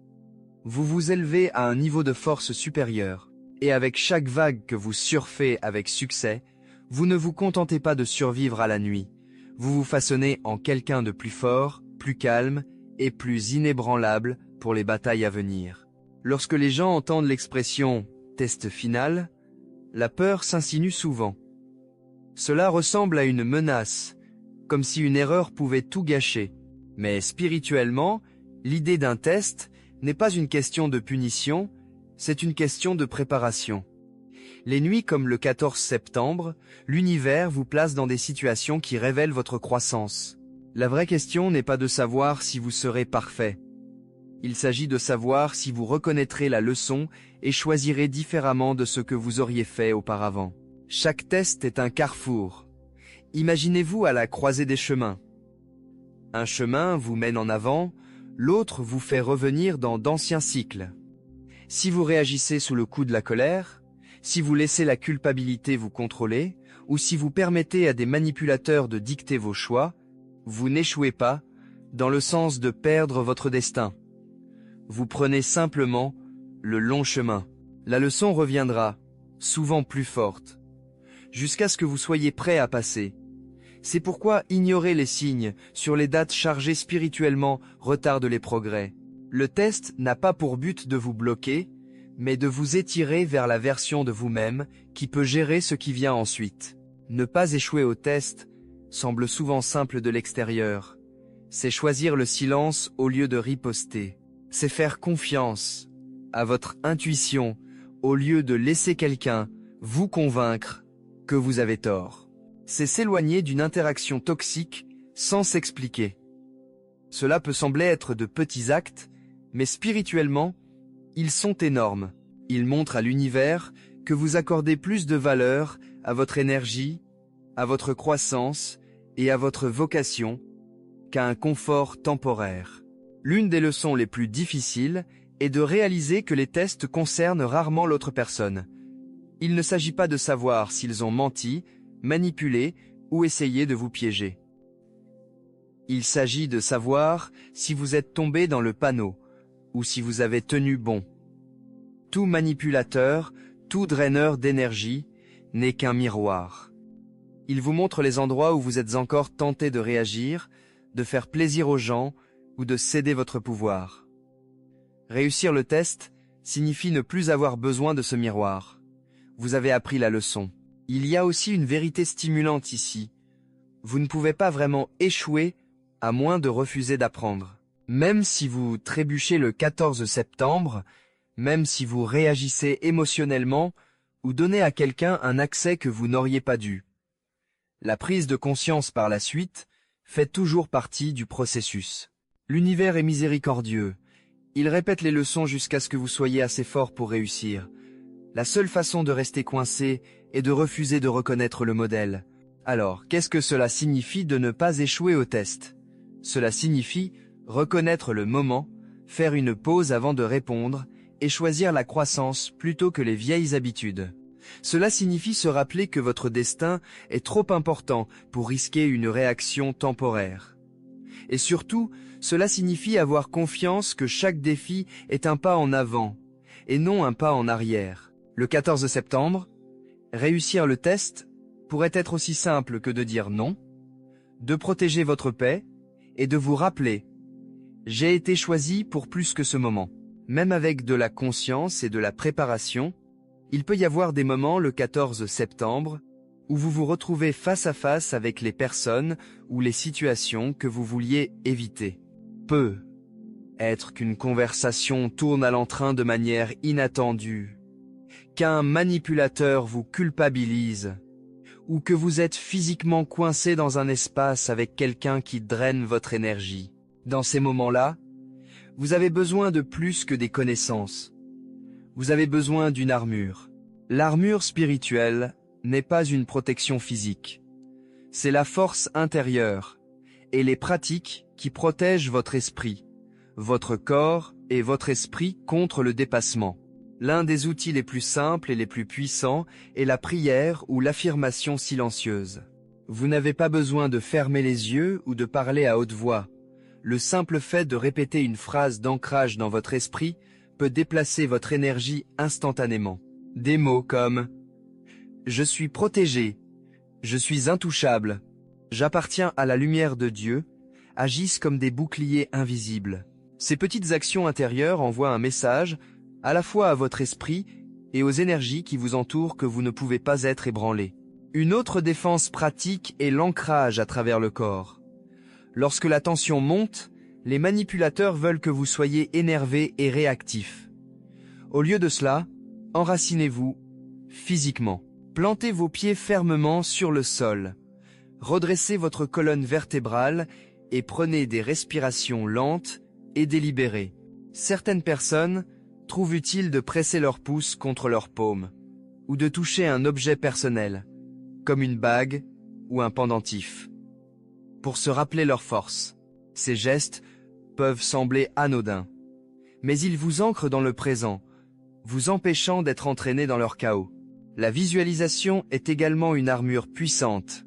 vous vous élevez à un niveau de force supérieur. Et avec chaque vague que vous surfez avec succès, vous ne vous contentez pas de survivre à la nuit. Vous vous façonnez en quelqu'un de plus fort, plus calme et plus inébranlable pour les batailles à venir. Lorsque les gens entendent l'expression « test final », la peur s'insinue souvent. Cela ressemble à une menace, comme si une erreur pouvait tout gâcher. Mais spirituellement, l'idée d'un test n'est pas une question de punition, c'est une question de préparation. Les nuits comme le 14 septembre, l'univers vous place dans des situations qui révèlent votre croissance. La vraie question n'est pas de savoir si vous serez parfait. Il s'agit de savoir si vous reconnaîtrez la leçon et choisirez différemment de ce que vous auriez fait auparavant. Chaque test est un carrefour. Imaginez-vous à la croisée des chemins. Un chemin vous mène en avant, l'autre vous fait revenir dans d'anciens cycles. Si vous réagissez sous le coup de la colère, si vous laissez la culpabilité vous contrôler, ou si vous permettez à des manipulateurs de dicter vos choix, vous n'échouez pas, dans le sens de perdre votre destin. Vous prenez simplement le long chemin. La leçon reviendra, souvent plus forte, jusqu'à ce que vous soyez prêt à passer. C'est pourquoi ignorer les signes sur les dates chargées spirituellement retarde les progrès. Le test n'a pas pour but de vous bloquer, mais de vous étirer vers la version de vous-même qui peut gérer ce qui vient ensuite. Ne pas échouer au test semble souvent simple de l'extérieur. C'est choisir le silence au lieu de riposter. C'est faire confiance à votre intuition au lieu de laisser quelqu'un vous convaincre que vous avez tort. C'est s'éloigner d'une interaction toxique sans s'expliquer. Cela peut sembler être de petits actes, mais spirituellement, ils sont énormes. Ils montrent à l'univers que vous accordez plus de valeur à votre énergie, à votre croissance et à votre vocation qu'à un confort temporaire. L'une des leçons les plus difficiles est de réaliser que les tests concernent rarement l'autre personne. Il ne s'agit pas de savoir s'ils ont menti, manipulé ou essayé de vous piéger. Il s'agit de savoir si vous êtes tombé dans le panneau ou si vous avez tenu bon. Tout manipulateur, tout draineur d'énergie n'est qu'un miroir. Il vous montre les endroits où vous êtes encore tenté de réagir, de faire plaisir aux gens ou de céder votre pouvoir. Réussir le test signifie ne plus avoir besoin de ce miroir. Vous avez appris la leçon. Il y a aussi une vérité stimulante ici. Vous ne pouvez pas vraiment échouer à moins de refuser d'apprendre. Même si vous trébuchez le 14 septembre, même si vous réagissez émotionnellement ou donnez à quelqu'un un accès que vous n'auriez pas dû. La prise de conscience par la suite fait toujours partie du processus. L'univers est miséricordieux. Il répète les leçons jusqu'à ce que vous soyez assez fort pour réussir. La seule façon de rester coincé est de refuser de reconnaître le modèle. Alors, qu'est-ce que cela signifie de ne pas échouer au test? Cela signifie reconnaître le moment, faire une pause avant de répondre et choisir la croissance plutôt que les vieilles habitudes. Cela signifie se rappeler que votre destin est trop important pour risquer une réaction temporaire. Et surtout, cela signifie avoir confiance que chaque défi est un pas en avant et non un pas en arrière. Le 14 septembre, réussir le test pourrait être aussi simple que de dire non, de protéger votre paix et de vous rappeler « J'ai été choisi pour plus que ce moment ». Même avec de la conscience et de la préparation, il peut y avoir des moments le 14 septembre où vous vous retrouvez face à face avec les personnes ou les situations que vous vouliez éviter. Peut être qu'une conversation tourne à l'entrain de manière inattendue, qu'un manipulateur vous culpabilise, ou que vous êtes physiquement coincé dans un espace avec quelqu'un qui draine votre énergie. Dans ces moments-là, vous avez besoin de plus que des connaissances. Vous avez besoin d'une armure. L'armure spirituelle n'est pas une protection physique. C'est la force intérieure et les pratiques qui protègent votre esprit, votre corps et votre esprit contre le dépassement. L'un des outils les plus simples et les plus puissants est la prière ou l'affirmation silencieuse. Vous n'avez pas besoin de fermer les yeux ou de parler à haute voix. Le simple fait de répéter une phrase d'ancrage dans votre esprit peut déplacer votre énergie instantanément. Des mots comme « Je suis protégé »,« Je suis intouchable »,« J'appartiens à la lumière de Dieu » agissent comme des boucliers invisibles. Ces petites actions intérieures envoient un message à la fois à votre esprit et aux énergies qui vous entourent que vous ne pouvez pas être ébranlé. Une autre défense pratique est l'ancrage à travers le corps. Lorsque la tension monte, les manipulateurs veulent que vous soyez énervé et réactif. Au lieu de cela, enracinez-vous physiquement. Plantez vos pieds fermement sur le sol. Redressez votre colonne vertébrale et prenez des respirations lentes et délibérées. Certaines personnes trouvent utile de presser leurs pouces contre leurs paumes ou de toucher un objet personnel, comme une bague ou un pendentif, pour se rappeler leur force. Ces gestes peuvent sembler anodins, mais ils vous ancrent dans le présent, vous empêchant d'être entraîné dans leur chaos. La visualisation est également une armure puissante.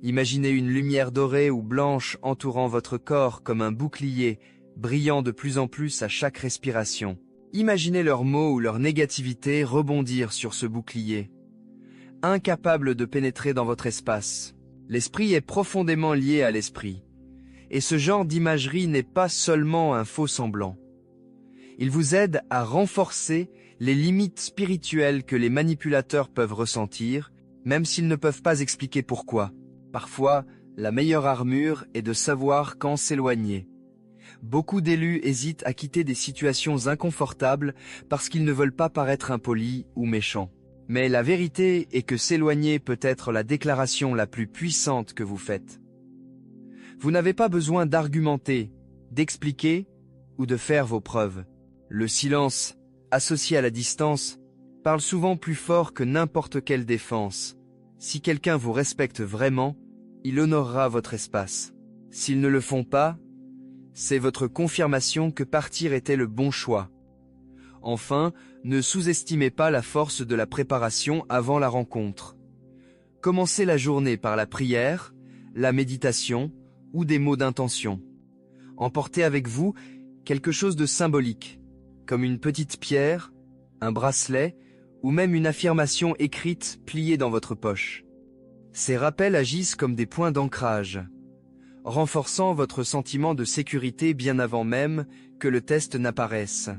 Imaginez une lumière dorée ou blanche entourant votre corps comme un bouclier, brillant de plus en plus à chaque respiration. Imaginez leurs mots ou leur négativité rebondir sur ce bouclier, incapable de pénétrer dans votre espace. L'esprit est profondément lié à l'esprit, et ce genre d'imagerie n'est pas seulement un faux semblant. Il vous aide à renforcer les limites spirituelles que les manipulateurs peuvent ressentir, même s'ils ne peuvent pas expliquer pourquoi. Parfois, la meilleure armure est de savoir quand s'éloigner. Beaucoup d'élus hésitent à quitter des situations inconfortables parce qu'ils ne veulent pas paraître impolis ou méchants. Mais la vérité est que s'éloigner peut être la déclaration la plus puissante que vous faites. Vous n'avez pas besoin d'argumenter, d'expliquer ou de faire vos preuves. Le silence, associé à la distance, parle souvent plus fort que n'importe quelle défense. Si quelqu'un vous respecte vraiment, il honorera votre espace. S'ils ne le font pas, c'est votre confirmation que partir était le bon choix. Enfin, ne sous-estimez pas la force de la préparation avant la rencontre. Commencez la journée par la prière, la méditation ou des mots d'intention. Emportez avec vous quelque chose de symbolique, comme une petite pierre, un bracelet ou même une affirmation écrite pliée dans votre poche. Ces rappels agissent comme des points d'ancrage, renforçant votre sentiment de sécurité bien avant même que le test n'apparaisse.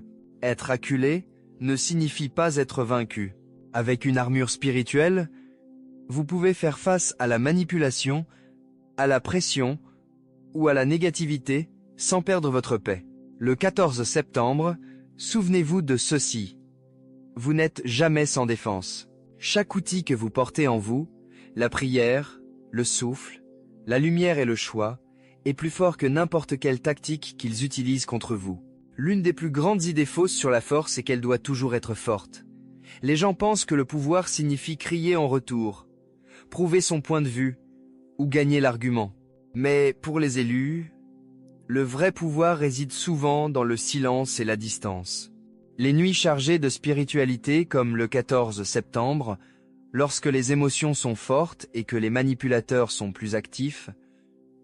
Être acculé ne signifie pas être vaincu. Avec une armure spirituelle, vous pouvez faire face à la manipulation, à la pression ou à la négativité sans perdre votre paix. Le 14 septembre, souvenez-vous de ceci. Vous n'êtes jamais sans défense. Chaque outil que vous portez en vous, la prière, le souffle, la lumière et le choix, est plus fort que n'importe quelle tactique qu'ils utilisent contre vous. L'une des plus grandes idées fausses sur la force est qu'elle doit toujours être forte. Les gens pensent que le pouvoir signifie crier en retour, prouver son point de vue ou gagner l'argument. Mais pour les élus, le vrai pouvoir réside souvent dans le silence et la distance. Les nuits chargées de spiritualité comme le 14 septembre, lorsque les émotions sont fortes et que les manipulateurs sont plus actifs,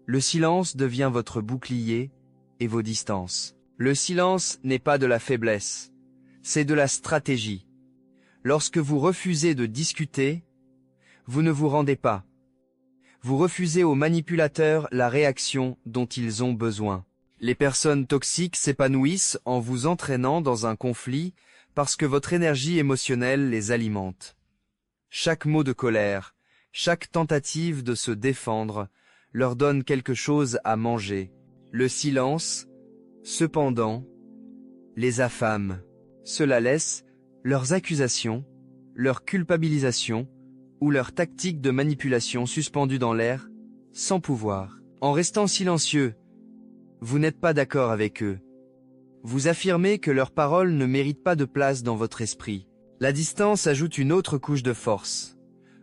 le silence devient votre bouclier et vos distances. Le silence n'est pas de la faiblesse, c'est de la stratégie. Lorsque vous refusez de discuter, vous ne vous rendez pas. Vous refusez aux manipulateurs la réaction dont ils ont besoin. Les personnes toxiques s'épanouissent en vous entraînant dans un conflit parce que votre énergie émotionnelle les alimente. Chaque mot de colère, chaque tentative de se défendre leur donne quelque chose à manger. Le silence, cependant, les affame. Cela laisse leurs accusations, leur culpabilisation ou leurs tactiques de manipulation suspendues dans l'air, sans pouvoir. En restant silencieux, vous n'êtes pas d'accord avec eux. Vous affirmez que leurs paroles ne méritent pas de place dans votre esprit. La distance ajoute une autre couche de force.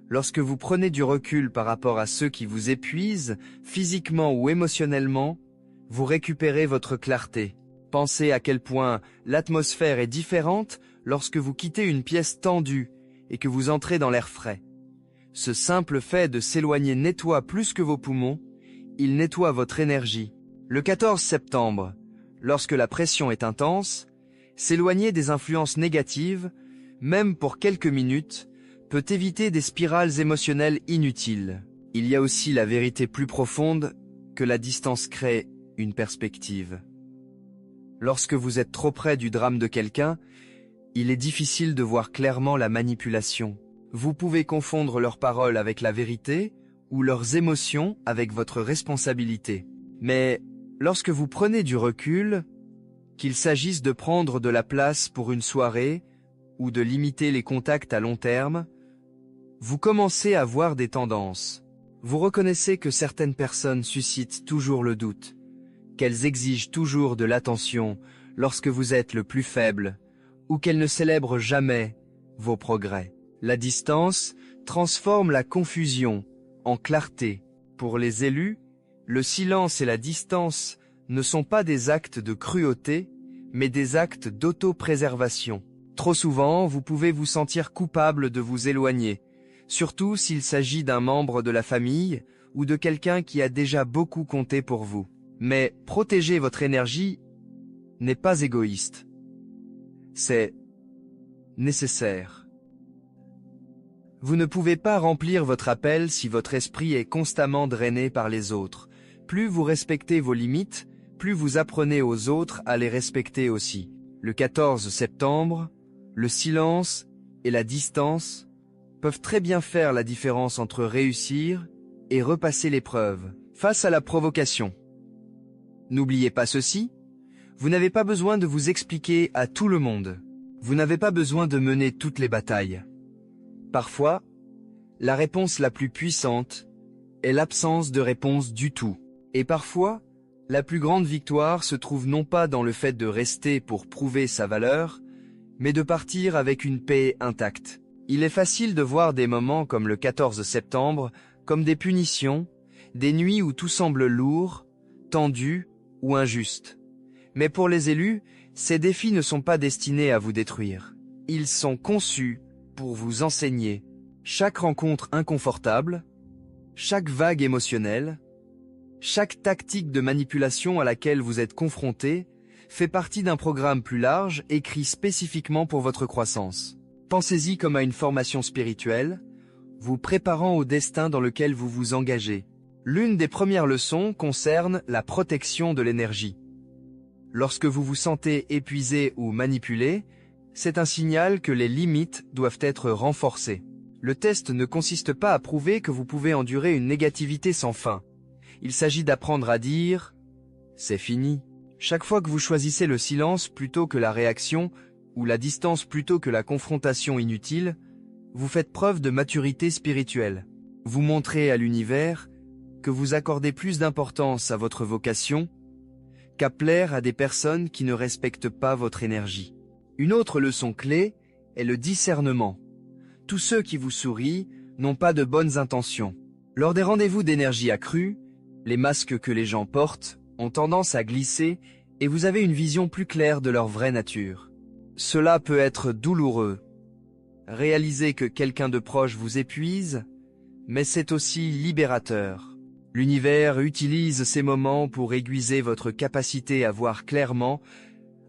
Lorsque vous prenez du recul par rapport à ceux qui vous épuisent, physiquement ou émotionnellement, vous récupérez votre clarté. Pensez à quel point l'atmosphère est différente lorsque vous quittez une pièce tendue et que vous entrez dans l'air frais. Ce simple fait de s'éloigner nettoie plus que vos poumons, il nettoie votre énergie. Le 14 septembre, lorsque la pression est intense, s'éloigner des influences négatives, même pour quelques minutes, peut éviter des spirales émotionnelles inutiles. Il y a aussi la vérité plus profonde que la distance crée une perspective. Lorsque vous êtes trop près du drame de quelqu'un, il est difficile de voir clairement la manipulation. Vous pouvez confondre leurs paroles avec la vérité ou leurs émotions avec votre responsabilité. Mais lorsque vous prenez du recul, qu'il s'agisse de prendre de la place pour une soirée ou de limiter les contacts à long terme, vous commencez à voir des tendances. Vous reconnaissez que certaines personnes suscitent toujours le doute, qu'elles exigent toujours de l'attention lorsque vous êtes le plus faible, ou qu'elles ne célèbrent jamais vos progrès. La distance transforme la confusion en clarté. Pour les élus, le silence et la distance ne sont pas des actes de cruauté, mais des actes d'autopréservation. Trop souvent, vous pouvez vous sentir coupable de vous éloigner, surtout s'il s'agit d'un membre de la famille ou de quelqu'un qui a déjà beaucoup compté pour vous. Mais protéger votre énergie n'est pas égoïste. C'est nécessaire. Vous ne pouvez pas remplir votre appel si votre esprit est constamment drainé par les autres. Plus vous respectez vos limites, plus vous apprenez aux autres à les respecter aussi. Le 14 septembre, le silence et la distance peuvent très bien faire la différence entre réussir et repasser l'épreuve. Face à la provocation, n'oubliez pas ceci, vous n'avez pas besoin de vous expliquer à tout le monde. Vous n'avez pas besoin de mener toutes les batailles. Parfois, la réponse la plus puissante est l'absence de réponse du tout. Et parfois, la plus grande victoire se trouve non pas dans le fait de rester pour prouver sa valeur, mais de partir avec une paix intacte. Il est facile de voir des moments comme le 14 septembre comme des punitions, des nuits où tout semble lourd, tendu ou injuste. Mais pour les élus, ces défis ne sont pas destinés à vous détruire. Ils sont conçus pour vous enseigner. Chaque rencontre inconfortable, chaque vague émotionnelle, chaque tactique de manipulation à laquelle vous êtes confronté fait partie d'un programme plus large écrit spécifiquement pour votre croissance. Pensez-y comme à une formation spirituelle, vous préparant au destin dans lequel vous vous engagez. L'une des premières leçons concerne la protection de l'énergie. Lorsque vous vous sentez épuisé ou manipulé, c'est un signal que les limites doivent être renforcées. Le test ne consiste pas à prouver que vous pouvez endurer une négativité sans fin. Il s'agit d'apprendre à dire « c'est fini ». Chaque fois que vous choisissez le silence plutôt que la réaction, ou la distance plutôt que la confrontation inutile, vous faites preuve de maturité spirituelle. Vous montrez à l'univers que vous accordez plus d'importance à votre vocation qu'à plaire à des personnes qui ne respectent pas votre énergie. Une autre leçon clé est le discernement. Tous ceux qui vous sourient n'ont pas de bonnes intentions. Lors des rendez-vous d'énergie accrue, les masques que les gens portent ont tendance à glisser et vous avez une vision plus claire de leur vraie nature. Cela peut être douloureux. Réaliser que quelqu'un de proche vous épuise, mais c'est aussi libérateur. L'univers utilise ces moments pour aiguiser votre capacité à voir clairement,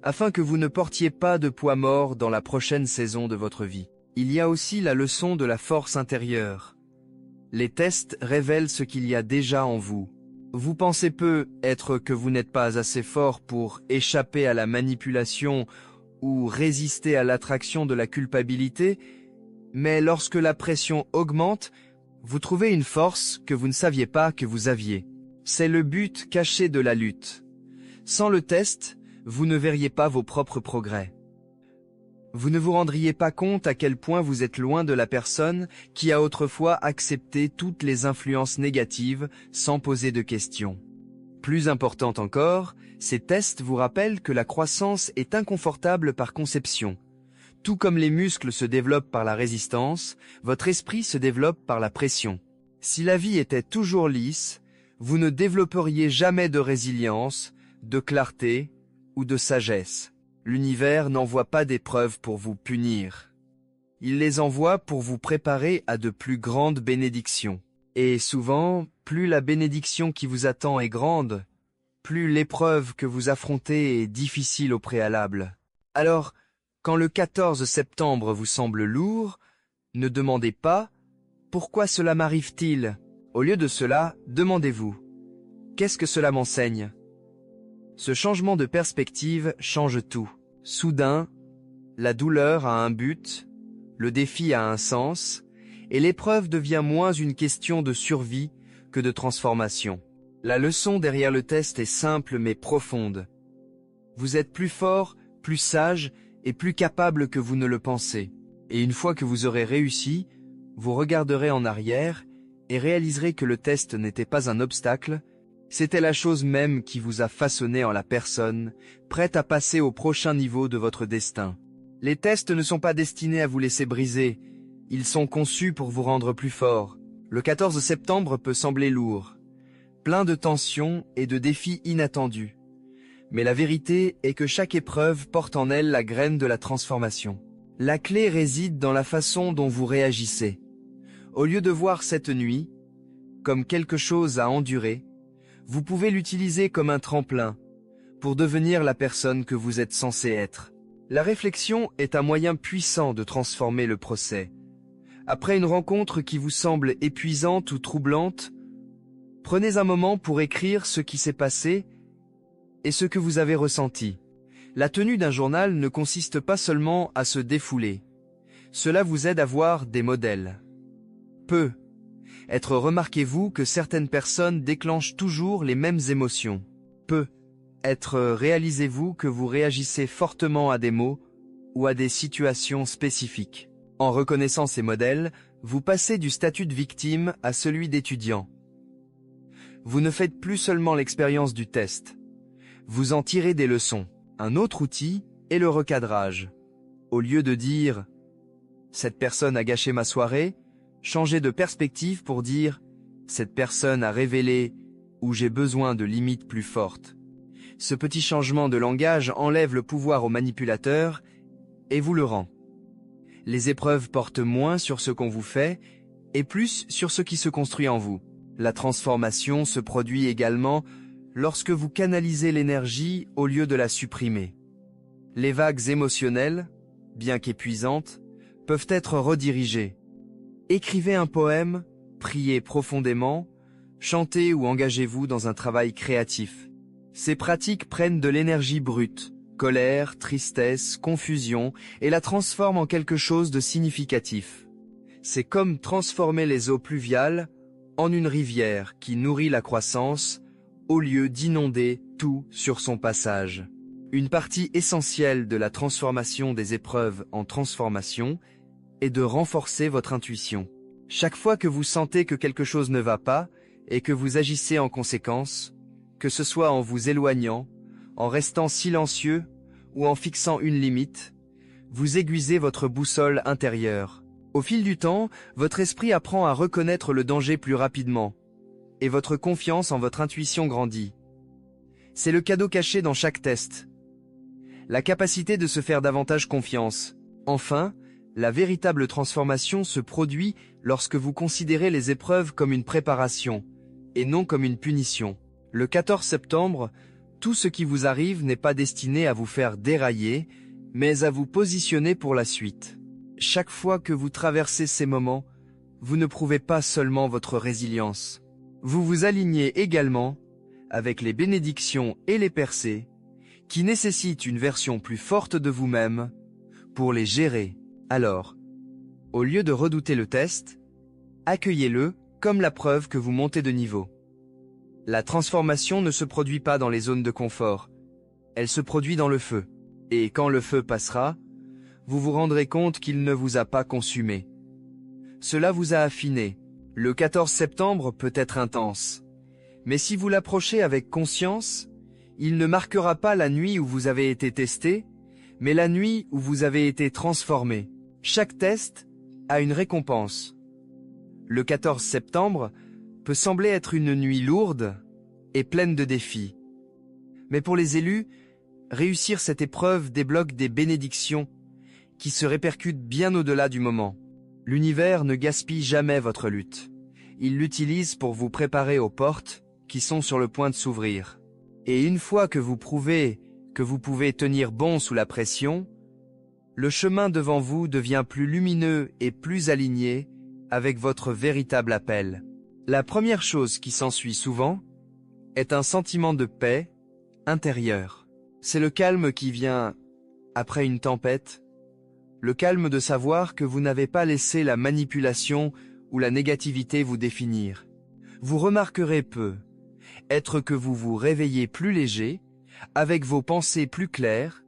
afin que vous ne portiez pas de poids mort dans la prochaine saison de votre vie. Il y a aussi la leçon de la force intérieure. Les tests révèlent ce qu'il y a déjà en vous. Vous pensez peut-être que vous n'êtes pas assez fort pour échapper à la manipulation ou résister à l'attraction de la culpabilité, mais lorsque la pression augmente, vous trouvez une force que vous ne saviez pas que vous aviez. C'est le but caché de la lutte. Sans le test, vous ne verriez pas vos propres progrès. Vous ne vous rendriez pas compte à quel point vous êtes loin de la personne qui a autrefois accepté toutes les influences négatives sans poser de questions. Plus important encore, ces tests vous rappellent que la croissance est inconfortable par conception. Tout comme les muscles se développent par la résistance, votre esprit se développe par la pression. Si la vie était toujours lisse, vous ne développeriez jamais de résilience, de clarté ou de sagesse. L'univers n'envoie pas d'épreuves pour vous punir. Il les envoie pour vous préparer à de plus grandes bénédictions. Et souvent, plus la bénédiction qui vous attend est grande, plus l'épreuve que vous affrontez est difficile au préalable. Alors, quand le 14 septembre vous semble lourd, ne demandez pas « Pourquoi cela m'arrive-t-il ?» Au lieu de cela, demandez-vous « Qu'est-ce que cela m'enseigne ?» Ce changement de perspective change tout. Soudain, la douleur a un but, le défi a un sens, et l'épreuve devient moins une question de survie que de transformation. La leçon derrière le test est simple mais profonde. Vous êtes plus fort, plus sage et plus capable que vous ne le pensez. Et une fois que vous aurez réussi, vous regarderez en arrière et réaliserez que le test n'était pas un obstacle, c'était la chose même qui vous a façonné en la personne, prête à passer au prochain niveau de votre destin. Les tests ne sont pas destinés à vous laisser briser, ils sont conçus pour vous rendre plus fort. Le 14 septembre peut sembler lourd, plein de tensions et de défis inattendus. Mais la vérité est que chaque épreuve porte en elle la graine de la transformation. La clé réside dans la façon dont vous réagissez. Au lieu de voir cette nuit comme quelque chose à endurer, vous pouvez l'utiliser comme un tremplin pour devenir la personne que vous êtes censé être. La réflexion est un moyen puissant de transformer le procès. Après une rencontre qui vous semble épuisante ou troublante, prenez un moment pour écrire ce qui s'est passé et ce que vous avez ressenti. La tenue d'un journal ne consiste pas seulement à se défouler. Cela vous aide à voir des modèles. Remarquez-vous que certaines personnes déclenchent toujours les mêmes émotions. Réalisez-vous que vous réagissez fortement à des mots ou à des situations spécifiques. En reconnaissant ces modèles, vous passez du statut de victime à celui d'étudiant. Vous ne faites plus seulement l'expérience du test. Vous en tirez des leçons. Un autre outil est le recadrage. Au lieu de dire « cette personne a gâché ma soirée », changez de perspective pour dire « cette personne a révélé où j'ai besoin de limites plus fortes ». Ce petit changement de langage enlève le pouvoir au manipulateur et vous le rend. Les épreuves portent moins sur ce qu'on vous fait et plus sur ce qui se construit en vous. La transformation se produit également lorsque vous canalisez l'énergie au lieu de la supprimer. Les vagues émotionnelles, bien qu'épuisantes, peuvent être redirigées. Écrivez un poème, priez profondément, chantez ou engagez-vous dans un travail créatif. Ces pratiques prennent de l'énergie brute, colère, tristesse, confusion, et la transforment en quelque chose de significatif. C'est comme transformer les eaux pluviales en une rivière qui nourrit la croissance, au lieu d'inonder tout sur son passage. Une partie essentielle de la transformation des épreuves en transformation est de renforcer votre intuition. Chaque fois que vous sentez que quelque chose ne va pas et que vous agissez en conséquence, que ce soit en vous éloignant, en restant silencieux ou en fixant une limite, vous aiguisez votre boussole intérieure. Au fil du temps, votre esprit apprend à reconnaître le danger plus rapidement et votre confiance en votre intuition grandit. C'est le cadeau caché dans chaque test. La capacité de se faire davantage confiance. Enfin, la véritable transformation se produit lorsque vous considérez les épreuves comme une préparation et non comme une punition. Le 14 septembre, tout ce qui vous arrive n'est pas destiné à vous faire dérailler, mais à vous positionner pour la suite. Chaque fois que vous traversez ces moments, vous ne prouvez pas seulement votre résilience. Vous vous alignez également avec les bénédictions et les percées qui nécessitent une version plus forte de vous-même pour les gérer. Alors, au lieu de redouter le test, accueillez-le comme la preuve que vous montez de niveau. La transformation ne se produit pas dans les zones de confort, elle se produit dans le feu. Et quand le feu passera, vous vous rendrez compte qu'il ne vous a pas consumé. Cela vous a affiné. Le 14 septembre peut être intense, mais si vous l'approchez avec conscience, il ne marquera pas la nuit où vous avez été testé, mais la nuit où vous avez été transformé. Chaque test a une récompense. Le 14 septembre peut sembler être une nuit lourde et pleine de défis. Mais pour les élus, réussir cette épreuve débloque des bénédictions qui se répercutent bien au-delà du moment. L'univers ne gaspille jamais votre lutte. Il l'utilise pour vous préparer aux portes qui sont sur le point de s'ouvrir. Et une fois que vous prouvez que vous pouvez tenir bon sous la pression, le chemin devant vous devient plus lumineux et plus aligné avec votre véritable appel. La première chose qui s'ensuit souvent est un sentiment de paix intérieure. C'est le calme qui vient après une tempête, le calme de savoir que vous n'avez pas laissé la manipulation ou la négativité vous définir. Vous remarquerez peu être que vous vous réveillez plus léger, avec vos pensées plus claires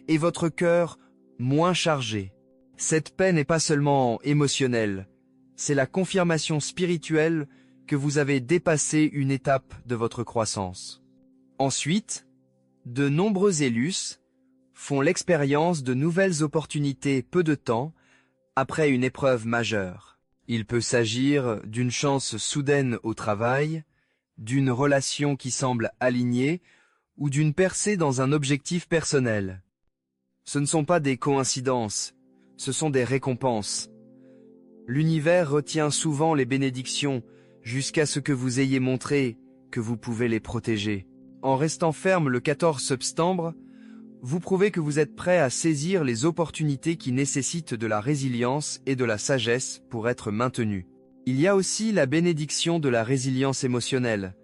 et votre cœur moins chargé. Cette paix n'est pas seulement émotionnelle, c'est la confirmation spirituelle que vous avez dépassé une étape de votre croissance. Ensuite, de nombreux élus font l'expérience de nouvelles opportunités peu de temps après une épreuve majeure. Il peut s'agir d'une chance soudaine au travail, d'une relation qui semble alignée ou d'une percée dans un objectif personnel. Ce ne sont pas des coïncidences, ce sont des récompenses. L'univers retient souvent les bénédictions jusqu'à ce que vous ayez montré que vous pouvez les protéger. En restant ferme le 14 septembre, vous prouvez que vous êtes prêt à saisir les opportunités qui nécessitent de la résilience et de la sagesse pour être maintenus. Il y a aussi la bénédiction de la résilience émotionnelle.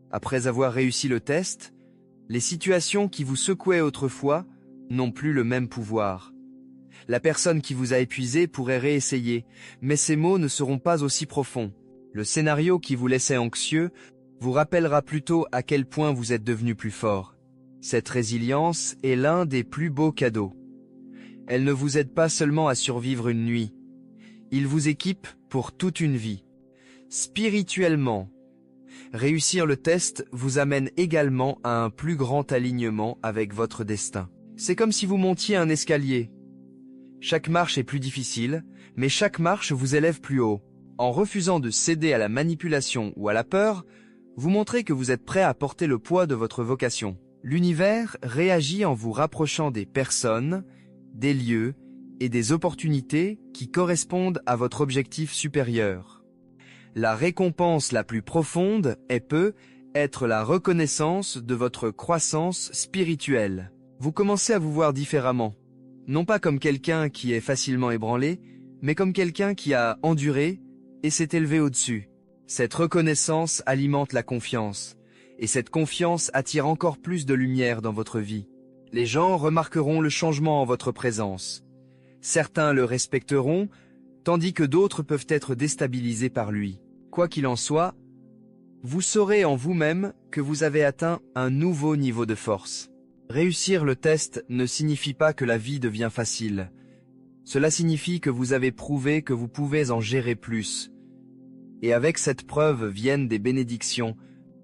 Après avoir réussi le test, les situations qui vous secouaient autrefois n'ont plus le même pouvoir. La personne qui vous a épuisé pourrait réessayer, mais ces mots ne seront pas aussi profonds. Le scénario qui vous laissait anxieux vous rappellera plutôt à quel point vous êtes devenu plus fort. Cette résilience est l'un des plus beaux cadeaux. Elle ne vous aide pas seulement à survivre une nuit, il vous équipe pour toute une vie. Spirituellement, réussir le test vous amène également à un plus grand alignement avec votre destin. C'est comme si vous montiez un escalier. Chaque marche est plus difficile, mais chaque marche vous élève plus haut. En refusant de céder à la manipulation ou à la peur, vous montrez que vous êtes prêt à porter le poids de votre vocation. L'univers réagit en vous rapprochant des personnes, des lieux et des opportunités qui correspondent à votre objectif supérieur. La récompense la plus profonde est peu être la reconnaissance de votre croissance spirituelle. Vous commencez à vous voir différemment, non pas comme quelqu'un qui est facilement ébranlé, mais comme quelqu'un qui a enduré et s'est élevé au-dessus. Cette reconnaissance alimente la confiance, et cette confiance attire encore plus de lumière dans votre vie. Les gens remarqueront le changement en votre présence. Certains le respecteront, tandis que d'autres peuvent être déstabilisés par lui. Quoi qu'il en soit, vous saurez en vous-même que vous avez atteint un nouveau niveau de force. Réussir le test ne signifie pas que la vie devient facile. Cela signifie que vous avez prouvé que vous pouvez en gérer plus. Et avec cette preuve viennent des bénédictions,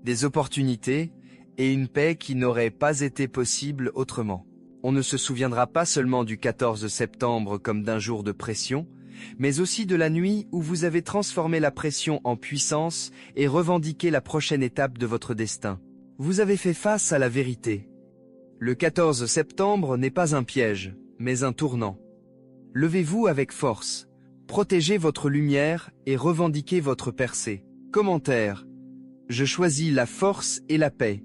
des opportunités et une paix qui n'aurait pas été possible autrement. On ne se souviendra pas seulement du 14 septembre comme d'un jour de pression, mais aussi de la nuit où vous avez transformé la pression en puissance et revendiqué la prochaine étape de votre destin. Vous avez fait face à la vérité. Le 14 septembre n'est pas un piège, mais un tournant. Levez-vous avec force, protégez votre lumière et revendiquez votre percée. Commentaire. Je choisis la force et la paix.